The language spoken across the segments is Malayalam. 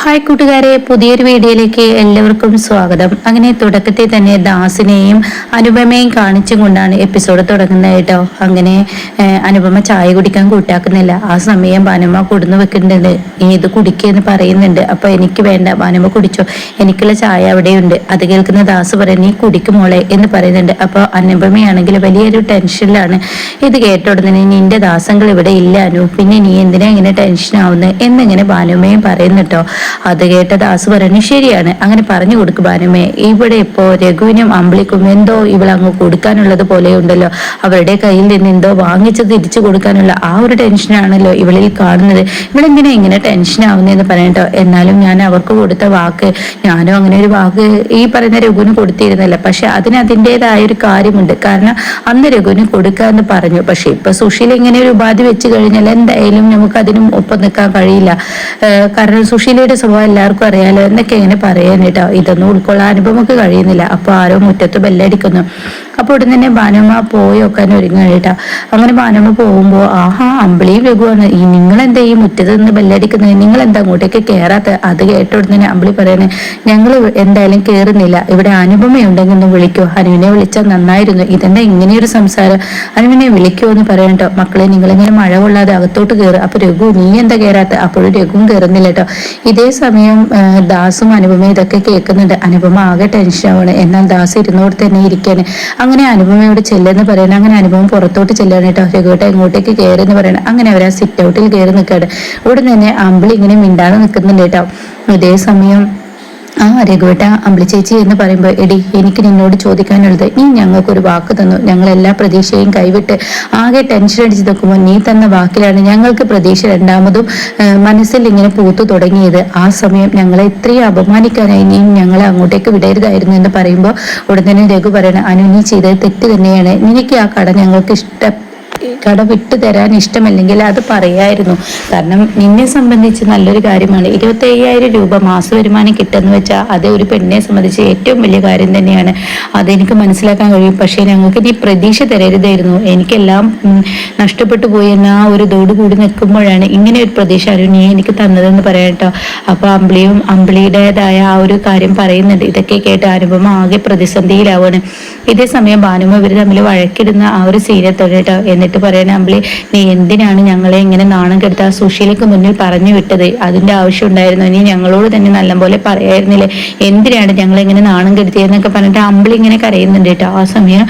ഹായ് കൂട്ടുകാരെ, പുതിയൊരു വീഡിയോയിലേക്ക് എല്ലാവർക്കും സ്വാഗതം. അങ്ങനെ തുടക്കത്തിൽ തന്നെ ദാസിനെയും അനുപമയും കാണിച്ചും കൊണ്ടാണ് എപ്പിസോഡ് തുടങ്ങുന്നത് കേട്ടോ. അങ്ങനെ അനുപമ ചായ കുടിക്കാൻ കൂട്ടാക്കുന്നില്ല. ആ സമയം ഭാനുമ്മ കൊടുന്നു വെക്കുന്നുണ്ട്, ഇത് കുടിക്കെന്ന് പറയുന്നുണ്ട്. അപ്പൊ എനിക്ക് വേണ്ട, ഭാനുമ്മ കുടിച്ചോ, എനിക്കുള്ള ചായ അവിടെയുണ്ട്. അത് കേൾക്കുന്ന ദാസ് പറയും, നീ കുടിക്കും മോളെ എന്ന് പറയുന്നുണ്ട്. അപ്പൊ അനുപമയാണെങ്കിൽ വലിയൊരു ടെൻഷനിലാണ്. ഇത് കേട്ട ഉടനെ, നിന്റെ ദാസങ്ങൾ ഇവിടെ ഇല്ല അനു, പിന്നെ നീ എന്തിനാ ഇങ്ങനെ ടെൻഷൻ ആവുന്നത് എന്നിങ്ങനെ ഭാനുമ്മയും പറയുന്നുട്ടോ. അത് കേട്ട ദാസ് പറഞ്ഞു, ശരിയാണ്, അങ്ങനെ പറഞ്ഞു കൊടുക്കും ഭാനുമേ. ഇവിടെ ഇപ്പോ രഘുവിനും അമ്പിളിക്കും എന്തോ ഇവളങ്ങ് കൊടുക്കാനുള്ളത് പോലെ ഉണ്ടല്ലോ. അവരുടെ കയ്യിൽ നിന്ന് എന്തോ വാങ്ങിച്ച് തിരിച്ചു കൊടുക്കാനുള്ള ആ ഒരു ടെൻഷനാണല്ലോ ഇവളിൽ കാണുന്നത്. ഇവളെന്തിനാ ഇങ്ങനെ ടെൻഷൻ ആവുന്നതെന്ന് പറയട്ടോ. എന്നാലും ഞാൻ അവർക്ക് കൊടുത്ത വാക്ക്, ഞാനും അങ്ങനെ ഒരു വാക്ക് ഈ പറയുന്ന രഘുവിന് കൊടുത്തിരുന്നില്ല. പക്ഷെ അതിൻ്റെതായ ഒരു കാര്യമുണ്ട്. കാരണം അന്ന് രഘുവിന് കൊടുക്കാന്ന് പറഞ്ഞു. പക്ഷെ ഇപ്പൊ സുശീൽ ഇങ്ങനെ ഒരു ഉപാധി വെച്ച് കഴിഞ്ഞാൽ എന്തായാലും നമുക്ക് അതിനും ഒപ്പം നിൽക്കാൻ കഴിയില്ല. കാരണം സുശീലയുടെ സ്വഭാവം എല്ലാവർക്കും അറിയാലോ എന്നൊക്കെ ഇങ്ങനെ പറയാനിട്ടോ. ഇതൊന്നും ഉൾക്കൊള്ളാൻ അനുഭവമൊക്കെ കഴിയുന്നില്ല. അപ്പൊ ആരോ മുറ്റത്ത് ബെല്ലടിക്കുന്നു. അപ്പൊ ഉടൻ തന്നെ ഭാനുമ്മ പോയി വെക്കാൻ ഒരുങ്ങായിട്ടാ. അങ്ങനെ ഭാനുമ്മ പോകുമ്പോ, ആഹാ അമ്പിളിയും രഘുവാണ്, ഈ നിങ്ങളെന്താ ഈ മുറ്റത്ത് നിന്ന് ബെല്ലടിക്കുന്നത്, നിങ്ങൾ എന്താ അങ്ങോട്ടേക്ക് കേറാത്ത? അത് കേട്ട ഉടൻ തന്നെ അമ്പിളി പറയണേ, ഞങ്ങൾ എന്തായാലും കേറുന്നില്ല, ഇവിടെ അനുപമയുണ്ടെങ്കിൽ ഒന്ന് വിളിക്കോ, അനുവിനെ വിളിച്ചാൽ നന്നായിരുന്നു. ഇതെന്താ ഇങ്ങനെയൊരു സംസാരം, അനുവിനെ വിളിക്കോ എന്ന് പറയട്ടോ. മക്കളെ, നിങ്ങളിങ്ങനെ മഴ കൊള്ളാതെ അകത്തോട്ട് കയറുക. അപ്പൊ രഘു, നീ എന്താ കയറാത്ത? അപ്പോഴും രഘുവും കയറുന്നില്ല കേട്ടോ. ഇതേ സമയം ദാസും അനുപമയും ഇതൊക്കെ കേൾക്കുന്നുണ്ട്. അനുപമ ആകെ ടെൻഷനാവാണ്. എന്നാൽ ദാസ് ഇരുന്നോട് തന്നെ ഇരിക്കാണ്. അങ്ങനെ അനുപമയോട് ചെല്ലെന്ന് പറയണം. അങ്ങനെ അനുപമ പുറത്തോട്ട് ചെല്ലാണ് കേട്ടോ. രഘുവേട്ട ഇങ്ങോട്ടേക്ക് കയറുന്ന് പറയണം. അങ്ങനെ അവർ ആ സിറ്റ് ഔട്ടിൽ കയറി നിൽക്കാണ്. ഉടൻ തന്നെ അമ്പിളി ഇങ്ങനെ മിണ്ടാതെ നിൽക്കുന്നുണ്ട് കേട്ടോ. ഇതേ സമയം രഘുവേട്ട, അമ്പിളി ചേച്ചി എന്ന് പറയുമ്പോൾ, എടി എനിക്ക് നിന്നോട് ചോദിക്കാനുള്ളത്, നീ ഞങ്ങൾക്കൊരു വാക്ക് തന്നു, ഞങ്ങൾ എല്ലാ പ്രതീക്ഷയും കൈവിട്ട് ആകെ ടെൻഷൻ അടിച്ച് നിൽക്കുമ്പോൾ നീ തന്ന വാക്കിലാണ് ഞങ്ങൾക്ക് പ്രതീക്ഷ രണ്ടാമതും മനസ്സിൽ ഇങ്ങനെ പൂത്തു തുടങ്ങിയത്. ആ സമയം ഞങ്ങളെ ഇത്രയും അപമാനിക്കാനായി നീ ഞങ്ങളെ അങ്ങോട്ടേക്ക് വിടരുതായിരുന്നു എന്ന് പറയുമ്പോൾ ഉടൻ തന്നെ രഘു പറയണം, അനു നീ ചെയ്തത് തെറ്റ് തന്നെയാണ്. നിനക്ക് ആ കട ഞങ്ങൾക്ക് കട വിട്ടു തരാൻ ഇഷ്ടമല്ലെങ്കിൽ അത് പറയായിരുന്നു. കാരണം നിന്നെ സംബന്ധിച്ച് നല്ലൊരു കാര്യമാണ്. 25,000 രൂപ മാസ വരുമാനം കിട്ടുമെന്ന് വെച്ചാൽ അത് ഒരു പെണ്ണിനെ സംബന്ധിച്ച് ഏറ്റവും വലിയ കാര്യം തന്നെയാണ്. അതെനിക്ക് മനസ്സിലാക്കാൻ കഴിയും. പക്ഷേ ഞങ്ങൾക്ക് നീ പ്രതീക്ഷ തരരുതായിരുന്നു. എനിക്കെല്ലാം നഷ്ടപ്പെട്ടു പോയി എന്ന ആ ഒരു ഇതോട് കൂടി നിൽക്കുമ്പോഴാണ് ഇങ്ങനെ ഒരു പ്രതീക്ഷ നീ എനിക്ക് തന്നതെന്ന് പറയട്ടോ. അപ്പൊ അമ്പിളിയുടേതായ ആ ഒരു കാര്യം പറയുന്നുണ്ട്. ഇതൊക്കെ കേട്ട് അനുപമ ആകെ പ്രതിസന്ധിയിലാവാണ്. ഇതേ സമയം ഭാനുമ്മ ഇവർ തമ്മിൽ വഴക്കിടുന്ന ആ ഒരു സീനത്തോടെ കേട്ടോ. എന്നിട്ട് പറയണ, അമ്പിളി നീ എന്തിനാണ് ഞങ്ങളെ ഇങ്ങനെ നാണം കെടുത്ത സുശീലക്ക് മുന്നിൽ പറഞ്ഞു വിട്ടത്? അതിന്റെ ആവശ്യം ഉണ്ടായിരുന്നു. നീ ഞങ്ങളോട് തന്നെ നല്ലപോലെ പറയായിരുന്നില്ലേ, എന്തിനാണ് ഞങ്ങളെ ഇങ്ങനെ നാണം കെടുത്തിയെന്നൊക്കെ പറഞ്ഞിട്ട് അമ്പിളി ഇങ്ങനെ കരയുന്നുണ്ട് കേട്ടോ. ആ സമയം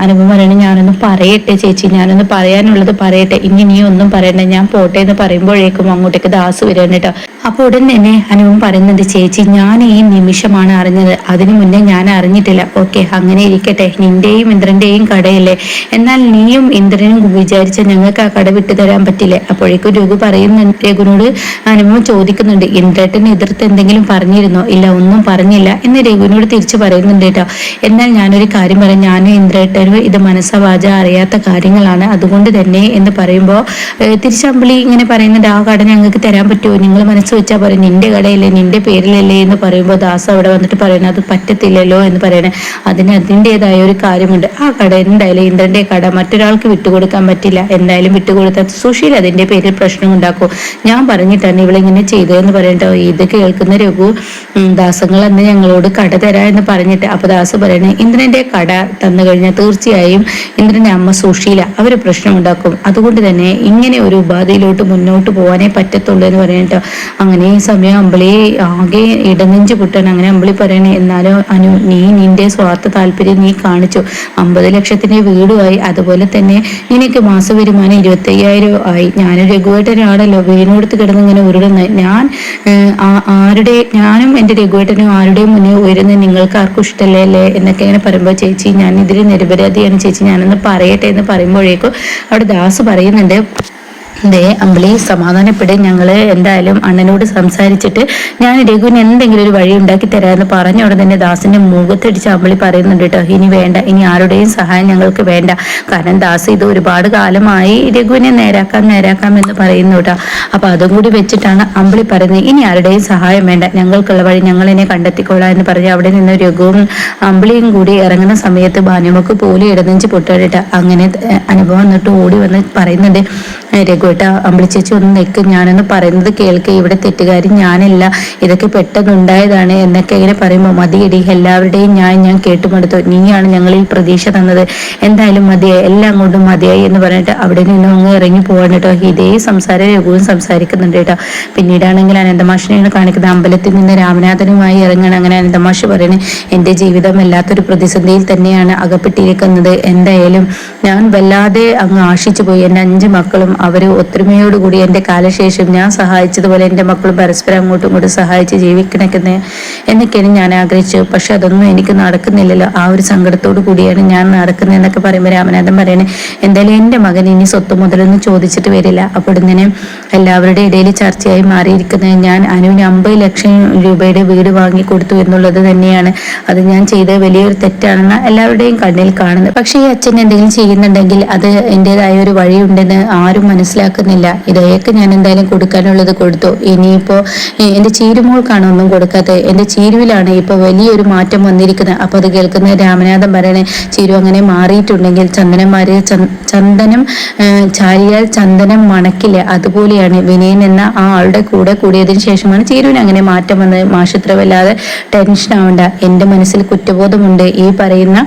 അനുപമ പറയണ, ഞാനൊന്ന് പറയട്ടെ ചേച്ചി, ഞാനൊന്ന് പറയാനുള്ളത് പറയട്ടെ, ഇനി നീ ഒന്നും പറയണ്ട, ഞാൻ പോട്ടെ എന്ന് പറയുമ്പോഴേക്കും അങ്ങോട്ടേക്ക് ദാസ് വരാൻ കേട്ടോ. അപ്പൊ ഉടൻ തന്നെ അനുപമ പറയുന്നുണ്ട്, ചേച്ചി ഞാൻ ഈ നിമിഷമാണ് അറിഞ്ഞത്, അതിനു മുന്നേ ഞാൻ അറിഞ്ഞിട്ടില്ല. ഓക്കെ, അങ്ങനെ ഇരിക്കട്ടെ, നിന്റെയും ഇന്ദ്രന്റെയും കടയല്ലേ, എന്നാൽ നീയും ഇന്ദ്രനും വിചാരിച്ച ഞങ്ങൾക്ക് ആ കട വിട്ടു തരാൻ പറ്റില്ലേ? അപ്പോഴേക്കും രഘുനോട് അനുപമ ചോദിക്കുന്നുണ്ട്, ഇന്ദ്രേട്ടനെ എതിർത്ത് എന്തെങ്കിലും പറഞ്ഞിരുന്നോ? ഇല്ല, ഒന്നും പറഞ്ഞില്ല എന്ന് രഘുവിനോട് തിരിച്ചു പറയുന്നുണ്ട് കേട്ടോ. എന്നാൽ ഞാനൊരു കാര്യം പറയാം, ഞാനും ഇന്ദ്രേട്ടനും ഇത് മനസ്സവാച അറിയാത്ത കാര്യങ്ങളാണ്, അതുകൊണ്ട് തന്നെ എന്ന് പറയുമ്പോൾ തിരിച്ചമ്പിളി ഇങ്ങനെ പറയുന്നുണ്ട്, ആ കട ഞങ്ങൾക്ക് തരാൻ പറ്റുമോ? നിങ്ങൾ മനസ്സ് വെച്ചാൽ പറയും, നിന്റെ കടയല്ലേ, നിന്റെ പേരിലല്ലേ എന്ന് പറയുമ്പോൾ ദാസ് അവിടെ വന്നിട്ട് പറയുന്നത്, അത് പറ്റത്തില്ലല്ലോ എന്ന് പറയണേ. അതിൻ്റെതായ ഒരു കാര്യമുണ്ട്. ആ കട എന്തായാലും ഇന്ദ്രന്റെ കട മറ്റൊരാൾക്ക് വിട്ടുകൊടുക്കാൻ പറ്റില്ല. എന്തായാലും വിട്ടുകൊടുത്താൽ സുശീൽ അതിന്റെ പേരിൽ പ്രശ്നം ഉണ്ടാക്കും. ഞാൻ പറഞ്ഞിട്ടാണ് ഇവളിങ്ങനെ ചെയ്തതെന്ന് പറയട്ടോ. ഇത് കേൾക്കുന്ന രഘു, ദാസങ്ങൾ അന്ന് ഞങ്ങളോട് കട തരാ എന്ന് പറഞ്ഞിട്ട്, അപ്പൊ ദാസ് പറയണേ, ഇന്ദ്രന്റെ കട തന്നു കഴിഞ്ഞാൽ തീർച്ചയായും ഇന്ദ്രന്റെ അമ്മ സുശീല അവര് പ്രശ്നം ഉണ്ടാക്കും. അതുകൊണ്ട് തന്നെ ഇങ്ങനെ ഒരു ഉപാധിയിലോട്ട് മുന്നോട്ട് പോകാനേ പറ്റത്തുള്ളൂ എന്ന് പറയട്ടോ. അങ്ങനെ ഈ സമയം അമ്പിളി ആകെ ഇടനെഞ്ച് പൊട്ടാണ്. അങ്ങനെ അമ്പിളി പറയണേ, എന്നാലും അനു, നീ നിന്റെ സ്വാർത്ഥ താല്പര്യം നീ കാണിച്ചു. 50 ലക്ഷത്തിന്റെ വീടുമായി, അതുപോലെ തന്നെ നിനക്ക് മാസ വരുമാനം 25,000 ആയി. ഞാനും രഘുവേട്ടനാണല്ലോ വീണുകൊടുത്ത് കിടന്ന് ഇങ്ങനെ ഉരുളുന്നത്. ഞാനും എന്റെ രഘുവേട്ടനും ആരുടെയും മുന്നേ ഉയരുന്നത് നിങ്ങൾക്ക് ആർക്കും ഇഷ്ടമല്ലേ എന്നൊക്കെ ഇങ്ങനെ പറയുമ്പോൾ, ചേച്ചി ഞാൻ ഇതിൽ നിരപരാധിയാണ് ചേച്ചി, ഞാനൊന്ന് പറയട്ടെ എന്ന് പറയുമ്പോഴേക്കും അവിടെ ദാസ് പറയുന്നുണ്ട്, അമ്പിളി സമാധാനപ്പെടും, ഞങ്ങൾ എന്തായാലും അണ്ണനോട് സംസാരിച്ചിട്ട് ഞാൻ രഘുവിന് എന്തെങ്കിലും ഒരു വഴി ഉണ്ടാക്കി തരാമെന്ന് പറഞ്ഞ ഉടനെ തന്നെ ദാസിന്റെ മുഖത്തടിച്ച് അമ്പിളി പറയുന്നുണ്ട് കേട്ടോ, ഇനി വേണ്ട, ഇനി ആരുടെയും സഹായം ഞങ്ങൾക്ക് വേണ്ട. കാരണം ദാസ് ഇത് ഒരുപാട് കാലമായി രഘുവിനെ നേരാക്കാം എന്ന് പറയുന്നു കേട്ടോ. അപ്പൊ അതും കൂടി വെച്ചിട്ടാണ് അമ്പിളി പറയുന്നത്, ഇനി ആരുടെയും സഹായം വേണ്ട, ഞങ്ങൾക്കുള്ള വഴി ഞങ്ങളെന്നെ കണ്ടെത്തിക്കൊള്ളാം എന്ന് പറഞ്ഞ് അവിടെ നിന്ന് രഘുവും അമ്പിളിയും കൂടി ഇറങ്ങുന്ന സമയത്ത് ഭാനുമക്ക് പോലും ഇടനെഞ്ച് പൊട്ടാടിട്ട. അങ്ങനെ അനുഭവം എന്നിട്ട് ഓടി വന്ന് പറയുന്നുണ്ട്, രഘുവേട്ട അമ്പിളിച്ചേച്ചി ഒന്ന് നിൽക്ക്, ഞാനൊന്ന് പറയുന്നത് കേൾക്ക്, ഇവിടെ തെറ്റുകാരി ഞാനല്ല, ഇതൊക്കെ പെട്ടെന്നുണ്ടായതാണ് എന്നൊക്കെ ഇങ്ങനെ പറയുമ്പോൾ മതിയടി, എല്ലാവരുടെയും ഞാൻ കേട്ടുമടുത്തു, നീയാണ് ഞങ്ങളിൽ പ്രതീക്ഷ തന്നത്, എന്തായാലും മതിയായി, എല്ലാം കൊണ്ടും മതിയായി എന്ന് പറഞ്ഞിട്ട് അവിടെ നിന്നും അങ്ങ് ഇറങ്ങി പോവാണ് കേട്ടോ. ഇതേ സംസാരം രഘുവും സംസാരിക്കുന്നുണ്ട് കേട്ടോ. പിന്നീടാണെങ്കിൽ അനന്തമാഷിനെയാണ് കാണിക്കുന്നത്. അമ്പലത്തിൽ നിന്ന് രാമനാഥനുമായി ഇറങ്ങണം. അങ്ങനെ അനന്തമാഷ് പറയുന്നത്, എൻ്റെ ജീവിതം വല്ലാത്തൊരു പ്രതിസന്ധിയിൽ തന്നെയാണ് അകപ്പെട്ടിരിക്കുന്നത്, എന്തായാലും ഞാൻ വല്ലാതെ അങ്ങ് ആശിച്ചു പോയി. എൻ്റെ 5 മക്കളും അവർ ഒത്തൊരുമയോടുകൂടി എൻ്റെ കാലശേഷം ഞാൻ സഹായിച്ചതുപോലെ എൻ്റെ മക്കളും പരസ്പരം അങ്ങോട്ടും ഇങ്ങോട്ടും സഹായിച്ച് ജീവിക്കണക്കുന്നത് എന്നൊക്കെയാണ് ഞാൻ ആഗ്രഹിച്ചു. പക്ഷെ അതൊന്നും എനിക്ക് നടക്കുന്നില്ലല്ലോ, ആ ഒരു സങ്കടത്തോടു കൂടിയാണ് ഞാൻ നടക്കുന്നത് എന്നൊക്കെ പറയുമ്പോൾ രാമനാഥൻ പറയുന്നത്, എന്തായാലും എൻ്റെ മകൻ ഇനി സ്വത്ത് മുതലൊന്നും ചോദിച്ചിട്ട് വരില്ല. അപ്പോൾ ഇങ്ങനെ എല്ലാവരുടെ ഇടയിൽ ചർച്ചയായി മാറിയിരിക്കുന്നത് ഞാൻ അനുവിന് 50 ലക്ഷം രൂപയുടെ വീട് വാങ്ങിക്കൊടുത്തു എന്നുള്ളത് തന്നെയാണ്. അത് ഞാൻ ചെയ്ത വലിയൊരു തെറ്റാണെന്ന് എല്ലാവരുടെയും കണ്ണിൽ കാണുന്നത്. പക്ഷേ ഈ അച്ഛൻ എന്തെങ്കിലും ചെയ്യുന്നുണ്ടെങ്കിൽ അത് എൻ്റെതായ ഒരു വഴിയുണ്ടെന്ന് ആരും മനസ്സിലാക്കുന്നില്ല. ഇതൊക്കെ ഞാൻ എന്തായാലും കൊടുക്കാനുള്ളത് കൊടുത്തു. ഇനിയിപ്പോൾ എൻ്റെ ചീരുമോൾക്കാണ് ഒന്നും കൊടുക്കാത്തത്, എൻ്റെ ചീരുവിലാണ് ഇപ്പോൾ വലിയൊരു മാറ്റം വന്നിരിക്കുന്നത്. അപ്പോൾ അത് കേൾക്കുന്ന രാമനാഥൻ പറയണേ, ചീരു അങ്ങനെ മാറിയിട്ടുണ്ടെങ്കിൽ ചന്ദനം ചാരിയാൽ ചന്ദനം മണക്കില്ല, അതുപോലെയാണ് വിനയൻ എന്ന ആ ആളുടെ കൂടെ കൂടിയതിനു ശേഷമാണ് ചീരുവിന് അങ്ങനെ മാറ്റം വന്നത്. മാഷത്ര വല്ലാതെ ടെൻഷൻ ആവണ്ട, എൻ്റെ മനസ്സിൽ കുറ്റബോധമുണ്ട്. ഈ പറയുന്ന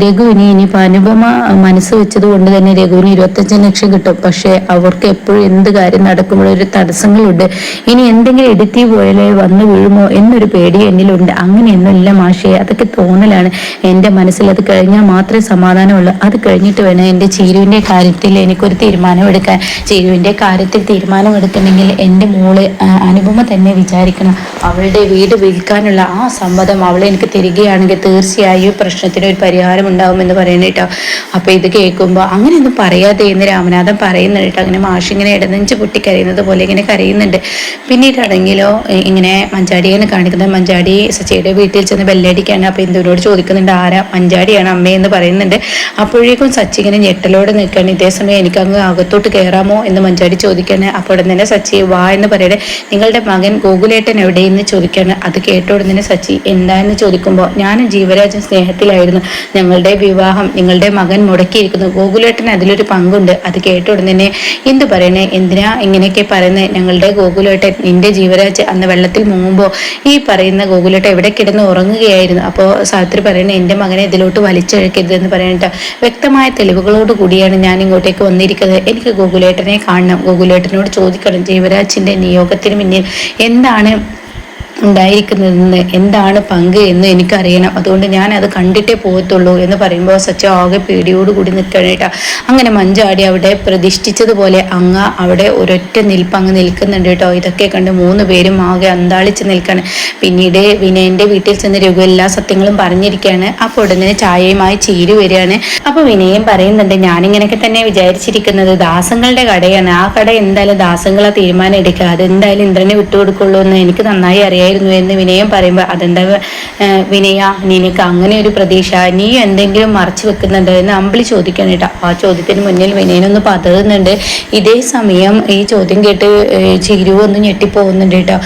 രഘുവിന് ഇനിയിപ്പോൾ അനുപമ മനസ്സ് വെച്ചത് കൊണ്ട് തന്നെ രഘുവിന് 25 ലക്ഷം കിട്ടും. പക്ഷെ അവർക്ക് എപ്പോഴും എന്ത് കാര്യം നടക്കുമ്പോഴും ഒരു തടസ്സങ്ങളുണ്ട്. ഇനി എന്തെങ്കിലും എടുത്തി പോലെ വന്നു വീഴുമോ എന്നൊരു പേടി എന്നിലുണ്ട്. അങ്ങനെയൊന്നുമില്ല മാഷേ, അതൊക്കെ തോന്നലാണ്. എൻ്റെ മനസ്സിൽ അത് കഴിഞ്ഞാൽ മാത്രമേ സമാധാനമുള്ളൂ. അത് കഴിഞ്ഞിട്ട് വേണം എൻ്റെ ചീരുവിൻ്റെ കാര്യത്തിൽ എനിക്കൊരു തീരുമാനമെടുക്കാൻ. ചീരുവിൻ്റെ കാര്യത്തിൽ തീരുമാനമെടുക്കണമെങ്കിൽ എൻ്റെ മോള് അനുപമ തന്നെ വിചാരിക്കണം. അവളുടെ വീട് വിൽക്കാനുള്ള ആ സമ്മതം അവൾ എനിക്ക് തരികയാണെങ്കിൽ തീർച്ചയായും പ്രശ്നത്തിന് ഒരു പരിഹാരം ഉണ്ടാവുമെന്ന് പറയുന്നത് കേട്ടോ. അപ്പൊ ഇത് കേൾക്കുമ്പോൾ അങ്ങനെയൊന്നും പറയാതെ എന്ന് രാമനാഥൻ പറയുന്നുണ്ട് കേട്ടോ. അങ്ങനെ മാഷ് ഇങ്ങനെ ഇടനെഞ്ച് പൊട്ടി കരയുന്നത് പോലെ ഇങ്ങനെ കരയുന്നുണ്ട്. പിന്നീടാണെങ്കിലോ ഇങ്ങനെ മഞ്ചാടിയാണ് കാണിക്കുന്നത്. മഞ്ചാടി സച്ചിയുടെ വീട്ടിൽ ചെന്ന് ബെല്ലടിക്കാണ്. അപ്പൊ ഇന്ദുവിനോട് ചോദിക്കുന്നുണ്ട്, ആരാ? മഞ്ചാടിയാണ് അമ്മയെന്ന് പറയുന്നുണ്ട്. അപ്പോഴേക്കും സച്ചി ഇങ്ങനെ ഞെട്ടലോടെ നിൽക്കുകയാണ്. ഇതേ സമയം എനിക്ക് അങ്ങ് അകത്തോട്ട് കയറാമോ എന്ന് മഞ്ചാടി ചോദിക്കാണ്. അപ്പോൾ ഉടൻ തന്നെ സച്ചി വാ എന്ന് പറയണേ, നിങ്ങളുടെ മകൻ ഗോകുലേട്ടൻ എവിടെയെന്ന് ചോദിക്കാണ്. അത് കേട്ട ഉടൻ തന്നെ സച്ചി എന്താന്ന് ചോദിക്കുമ്പോൾ, ഞാനും ജീവരാജൻ സ്നേഹത്തിലായിരുന്നു, ഞങ്ങളുടെ വിവാഹം നിങ്ങളുടെ മകൻ മുടക്കിയിരിക്കുന്നു, ഗോകുലേട്ടൻ അതിലൊരു പങ്കുണ്ട്. അത് കേട്ട ഉടൻ തന്നെ എന്ത് പറയണേ, എന്തിനാ ഇങ്ങനെയൊക്കെ പറയുന്നത്? ഞങ്ങളുടെ ഗോകുലേട്ടൻ നിന്റെ ജീവരാജ് അന്ന് വെള്ളത്തിൽ മുങ്ങുമ്പോൾ ഈ പറയുന്ന ഗോകുലേട്ടൻ എവിടെ കിടന്ന് ഉറങ്ങുകയായിരുന്നു. അപ്പോൾ സാവിത്രി പറയണേ, എൻ്റെ മകനെ ഇതിലോട്ട് വലിച്ചഴക്കരുതെന്ന് പറയണ്ട. വ്യക്തമായ തെളിവുകളോട് കൂടിയാണ് ഞാൻ ഇങ്ങോട്ടേക്ക് വന്നിരിക്കുന്നത്. എനിക്ക് ഗോകുലേട്ടനെ കാണണം, ഗോകുലേട്ടനോട് ചോദിക്കണം ജീവരാജിന്റെ നിയോഗത്തിന് മുന്നിൽ എന്താണ് ഉണ്ടായിരിക്കുന്നതെന്ന്, എന്താണ് പങ്ക് എന്ന് എനിക്കറിയണം. അതുകൊണ്ട് ഞാൻ അത് കണ്ടിട്ടേ പോകത്തുള്ളൂ എന്ന് പറയുമ്പോൾ സച്ച ആകെ പേടിയോടുകൂടി നിൽക്കണേട്ടാ. അങ്ങനെ മഞ്ചാടി അവിടെ പ്രതിഷ്ഠിച്ചതുപോലെ അങ്ങ് അവിടെ ഒരൊറ്റ നിൽപ്പ് അങ്ങ് നിൽക്കുന്നുണ്ട് കേട്ടോ. ഇതൊക്കെ കണ്ട് 3 പേരും ആകെ അന്താളിച്ച് നിൽക്കാണ്. പിന്നീട് വിനയന്റെ വീട്ടിൽ ചെന്ന് രഘു എല്ലാ സത്യങ്ങളും പറഞ്ഞിരിക്കുകയാണ്. അപ്പോൾ ഉടനെ ചായയുമായി ചീരു വരികയാണ്. അപ്പൊ വിനയം പറയുന്നുണ്ട്, ഞാനിങ്ങനെയൊക്കെ തന്നെ വിചാരിച്ചിരിക്കുന്നത് ദാസങ്ങളുടെ കടയാണ്, ആ കട എന്തായാലും ദാസങ്ങളെ തീരുമാനം എടുക്കുക, അതെന്തായാലും ഇന്ദ്രനെ വിട്ടുകൊടുക്കുള്ളൂ എന്ന് എനിക്ക് നന്നായി അറിയാം എന്ന് വിനയം പറയുമ്പോൾ, അതെന്താ വിനയ നിനക്ക് അങ്ങനെ ഒരു പ്രതീക്ഷ, നീ എന്തെങ്കിലും മറച്ചു വെക്കുന്നുണ്ടോ എന്ന് അമ്പിളി ചോദിക്കാൻ കേട്ടോ. ആ ചോദ്യത്തിന് മുന്നിൽ വിനയനൊന്ന് പതറുന്നുണ്ട്. ഇതേ സമയം ഈ ചോദ്യം കേട്ട് ചിരു ഒന്ന് ഞെട്ടിപ്പോകുന്നുണ്ട് കേട്ടോ.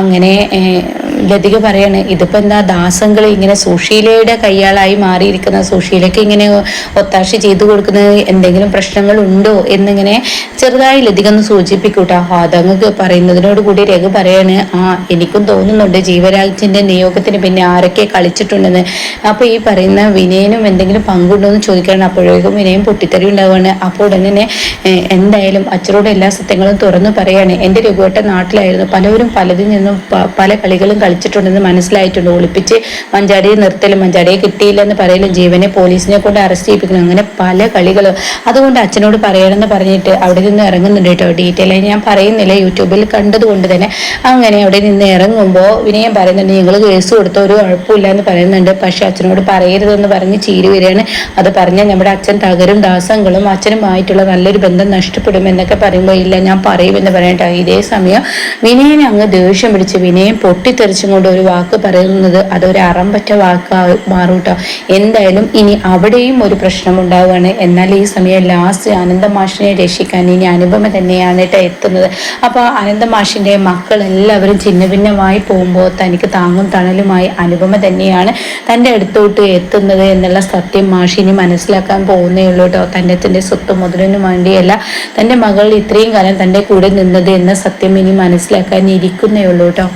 അങ്ങനെ ലതിക പറയാണ്, ഇതിപ്പോ എന്താ ദാസങ്ങൾ ഇങ്ങനെ സുശീലയുടെ കയ്യാളായി മാറിയിരിക്കുന്ന, സുശീലയ്ക്ക് ഇങ്ങനെ ഒത്താശ ചെയ്തു കൊടുക്കുന്നത് എന്തെങ്കിലും പ്രശ്നങ്ങൾ ഉണ്ടോ എന്നിങ്ങനെ ചെറുതായി ലതിക ഒന്ന് സൂചിപ്പിക്കൂട്ടോ. അതങ്ങ് പറയുന്നതിനോട് കൂടി രഘു പറയാണ്, എനിക്കും തോന്നുന്നുണ്ട് ജീവരാജിന്റെ നിയോഗത്തിന് പിന്നെ ആരൊക്കെ കളിച്ചിട്ടുണ്ടെന്ന്. അപ്പൊ ഈ പറയുന്ന വിനയനും എന്തെങ്കിലും പങ്കുണ്ടോ എന്ന് ചോദിക്കാണ്. അപ്പോഴേക്കും വിനയം പൊട്ടിത്തെറി ഉണ്ടാവുകയാണ്. അപ്പോൾ ഉടനെ എന്തായാലും അച്ഛനോട് എല്ലാ സത്യങ്ങളും തുറന്നു പറയാണ്. എൻ്റെ രഘുവേട്ട നാട്ടിലായിരുന്നു, പലവരും പലതിൽ നിന്നും പല കളികളും കളിച്ചിട്ടുണ്ടെന്ന് മനസ്സിലായിട്ടുണ്ട്. ഒളിപ്പിച്ച് മഞ്ചാടിയെ നിർത്തലും മഞ്ചാടിയെ കിട്ടിയില്ലെന്ന് പറയലും ജീവനെ പോലീസിനെ കൊണ്ട് അറസ്റ്റ് ചെയ്യിപ്പിക്കണം, അങ്ങനെ പല കളികളും. അതുകൊണ്ട് അച്ഛനോട് പറയണമെന്ന് പറഞ്ഞിട്ട് അവിടെ നിന്ന് ഇറങ്ങുന്നുണ്ട് കേട്ടോ. ഡീറ്റെയിൽ ആയി ഞാൻ പറയുന്നില്ല, യൂട്യൂബിൽ കണ്ടത് കൊണ്ട് തന്നെ. അങ്ങനെ അവിടെ നിന്ന് ഇറങ്ങുമ്പോൾ വിനയം പറയുന്നുണ്ട്, നിങ്ങൾ കേസ് കൊടുത്ത ഒരു കുഴപ്പമില്ല എന്ന് പറയുന്നുണ്ട്. പക്ഷെ അച്ഛനോട് പറയരുതെന്ന് പറഞ്ഞ് ചീരി വരികയാണ്. അത് പറഞ്ഞാൽ നമ്മുടെ അച്ഛൻ തകരും, ദാസങ്ങളും അച്ഛനുമായിട്ടുള്ള നല്ലൊരു ബന്ധം നഷ്ടപ്പെടും എന്നൊക്കെ പറയുമ്പോൾ, ഇല്ല ഞാൻ പറയുമെന്ന് പറയട്ടെ. ഇതേ സമയം വിനയനെ അങ്ങ് ദേഷ്യം പിടിച്ച് വിനയം പൊട്ടിത്തെറിച്ചും കൊണ്ട് ഒരു വാക്ക് പറയുന്നത് അതൊരു അറമ്പറ്റ വാക്കായി മാറും കേട്ടോ. എന്തായാലും ഇനി അവിടെയും ഒരു പ്രശ്നം ഉണ്ടാവുകയാണ്. എന്നാൽ ഈ സമയം ലാസ്റ്റ് അനന്തമാഷിനെ രക്ഷിക്കാൻ ഇനി അനുപമ തന്നെയാണ് കേട്ടോ എത്തുന്നത്. അപ്പോൾ അനന്തമാഷിന്റെ മക്കൾ എല്ലാവരും ഛിന്നഭിന്നമായി കുടുംബവുമായി പോകുമ്പോൾ തനിക്ക് താങ്ങും തണലുമായി അനുപമ തന്നെയാണ് തൻ്റെ അടുത്തോട്ട് എത്തുന്നത് എന്നുള്ള സത്യം മാഷിനി മനസ്സിലാക്കാൻ പോകുന്നേ ഉള്ളൂ കേട്ടോ. തൻ്റെ സ്വത്ത് മുതലിനു വേണ്ടിയല്ല തൻ്റെ മകൾ ഇത്രയും കാലം തൻ്റെ കൂടെ നിന്നത് എന്ന സത്യം ഇനി മനസ്സിലാക്കാൻ ഇരിക്കുന്നേ ഉള്ളൂ കേട്ടോ.